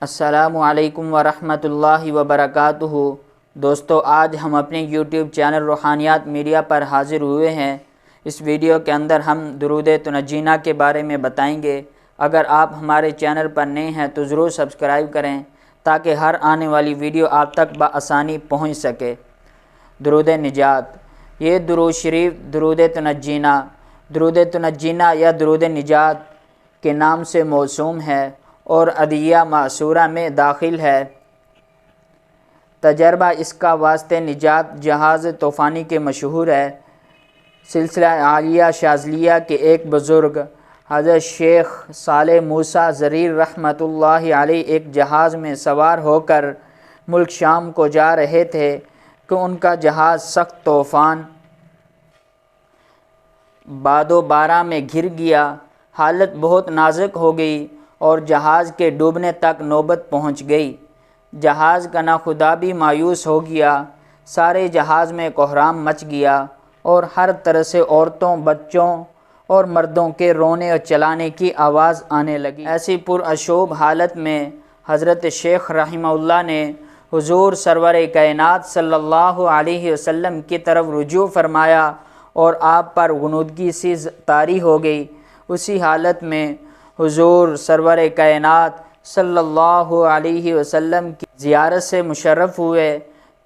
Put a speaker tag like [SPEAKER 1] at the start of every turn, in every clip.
[SPEAKER 1] السلام علیکم ورحمۃ اللہ وبرکاتہ۔ دوستو، آج ہم اپنے یوٹیوب چینل روحانیات میڈیا پر حاضر ہوئے ہیں۔ اس ویڈیو کے اندر ہم درود تنجینا کے بارے میں بتائیں گے۔ اگر آپ ہمارے چینل پر نئے ہیں تو ضرور سبسکرائب کریں تاکہ ہر آنے والی ویڈیو آپ تک بآسانی پہنچ سکے۔ درود نجات، یہ درود شریف درود تنجینا یا درود نجات کے نام سے موسوم ہے اور ادعیہ معصورہ میں داخل ہے۔ تجربہ اس کا واسطے نجات جہاز طوفانی کے مشہور ہے۔ سلسلہ عالیہ شاذلیہ کے ایک بزرگ حضرت شیخ صالح موسیٰ ضریر رحمۃ اللہ علیہ ایک جہاز میں سوار ہو کر ملک شام کو جا رہے تھے کہ ان کا جہاز سخت طوفان باد و بارہ میں گر گیا۔ حالت بہت نازک ہو گئی اور جہاز کے ڈوبنے تک نوبت پہنچ گئی۔ جہاز کا ناخدا بھی مایوس ہو گیا۔ سارے جہاز میں کوہرام مچ گیا اور ہر طرح سے عورتوں، بچوں اور مردوں کے رونے اور چلانے کی آواز آنے لگی۔ ایسی پراشوب حالت میں حضرت شیخ رحمہ اللہ نے حضور سرور کائنات صلی اللہ علیہ وسلم کی طرف رجوع فرمایا اور آپ پر غنودگی سی طاری ہو گئی۔ اسی حالت میں حضور سرور کائنات صلی اللہ علیہ وسلم کی زیارت سے مشرف ہوئے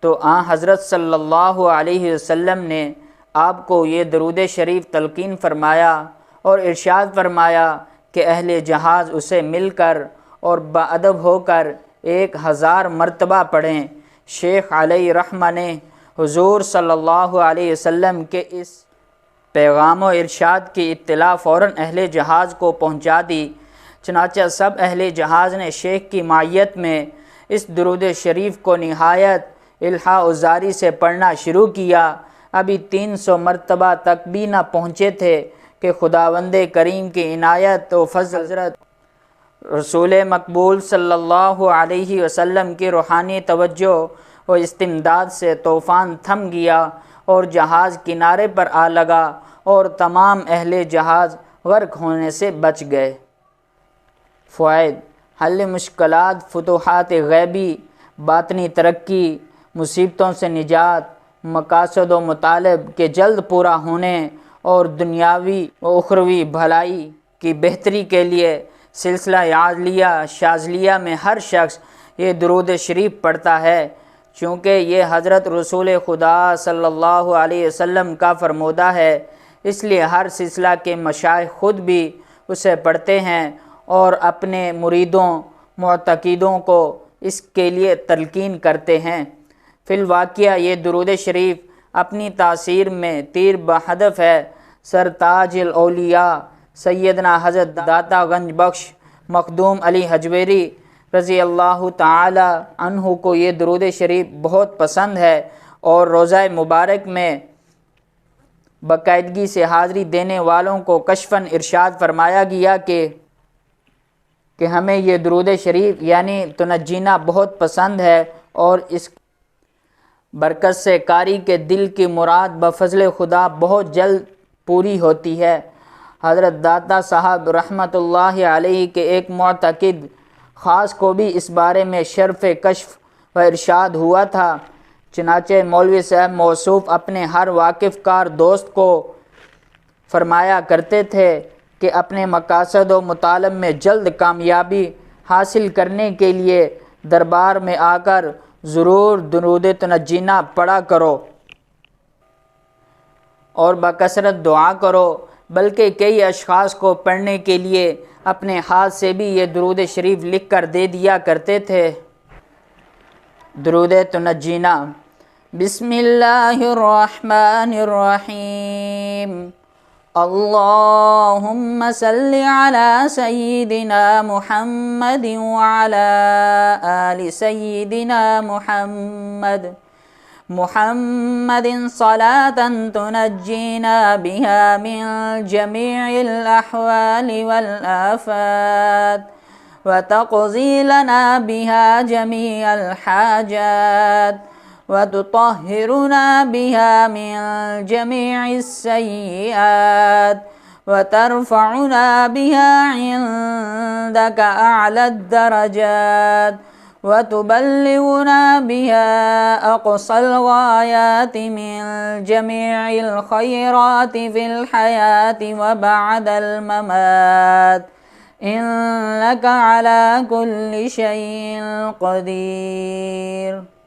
[SPEAKER 1] تو آن حضرت صلی اللہ علیہ وسلم نے آپ کو یہ درود شریف تلقین فرمایا اور ارشاد فرمایا کہ اہل جہاز اسے مل کر اور باادب ہو کر 1000 مرتبہ پڑھیں۔ شیخ علیہ رحمہ نے حضور صلی اللہ علیہ وسلم کے اس پیغام و ارشاد کی اطلاع فوراً اہل جہاز کو پہنچا دی۔ چنانچہ سب اہل جہاز نے شیخ کی معیت میں اس درود شریف کو نہایت الحاح و زاری سے پڑھنا شروع کیا۔ ابھی 300 مرتبہ تک بھی نہ پہنچے تھے کہ خداوند کریم کی عنایت و فضل حضرت رسول مقبول صلی اللہ علیہ وسلم کی روحانی توجہ و استمداد سے طوفان تھم گیا اور جہاز کنارے پر آ لگا اور تمام اہل جہاز غرق ہونے سے بچ گئے۔ فوائد: حل مشکلات، فتوحات غیبی، باطنی ترقی، مصیبتوں سے نجات، مقاصد و مطالب کے جلد پورا ہونے اور دنیاوی و اخروی بھلائی کی بہتری کے لیے سلسلہ عالیہ شاذلیہ میں ہر شخص یہ درود شریف پڑھتا ہے۔ چونکہ یہ حضرت رسول خدا صلی اللہ علیہ وسلم کا فرمودہ ہے، اس لیے ہر سلسلہ کے مشائخ خود بھی اسے پڑھتے ہیں اور اپنے مریدوں معتقدوں کو اس کے لیے تلقین کرتے ہیں۔ فی الواقعہ یہ درود شریف اپنی تاثیر میں تیر بہدف ہے۔ سرتاج الاولیاء سیدنا حضرت داتا گنج بخش مخدوم علی حجویری رضی اللہ تعالی عنہ کو یہ درود شریف بہت پسند ہے اور روزہ مبارک میں باقاعدگی سے حاضری دینے والوں کو کشفاً ارشاد فرمایا گیا کہ ہمیں یہ درود شریف یعنی تنجینا بہت پسند ہے اور اس برکت سے قاری کے دل کی مراد بفضل خدا بہت جلد پوری ہوتی ہے۔ حضرت داتا صاحب رحمۃ اللہ علیہ کے ایک معتقد خاص کو بھی اس بارے میں شرف کشف و ارشاد ہوا تھا۔ چنانچہ مولوی صاحب موصوف اپنے ہر واقف کار دوست کو فرمایا کرتے تھے کہ اپنے مقاصد و مطالب میں جلد کامیابی حاصل کرنے کے لیے دربار میں آ کر ضرور درود تنجینا پڑھا کرو اور بکثرت دعا کرو، بلکہ کئی اشخاص کو پڑھنے کے لیے اپنے ہاتھ سے بھی یہ درود شریف لکھ کر دے دیا کرتے تھے۔ درود تنجینا: بسم اللہ الرحمن الرحیم، اللہم صلی علی سیدنا محمد وعلی آل سیدنا محمد صلاة تنجینا بها من جمیع الاحوال والآفات وتقضی لنا بها جمیع الحاجات وتطهرنا بها من جميع السيئات وترفعنا بها عندك أعلى الدرجات وتبلغنا بها أقصى الغايات من جميع الخيرات في الحياة وبعد الممات إنك على كل شيء قدير.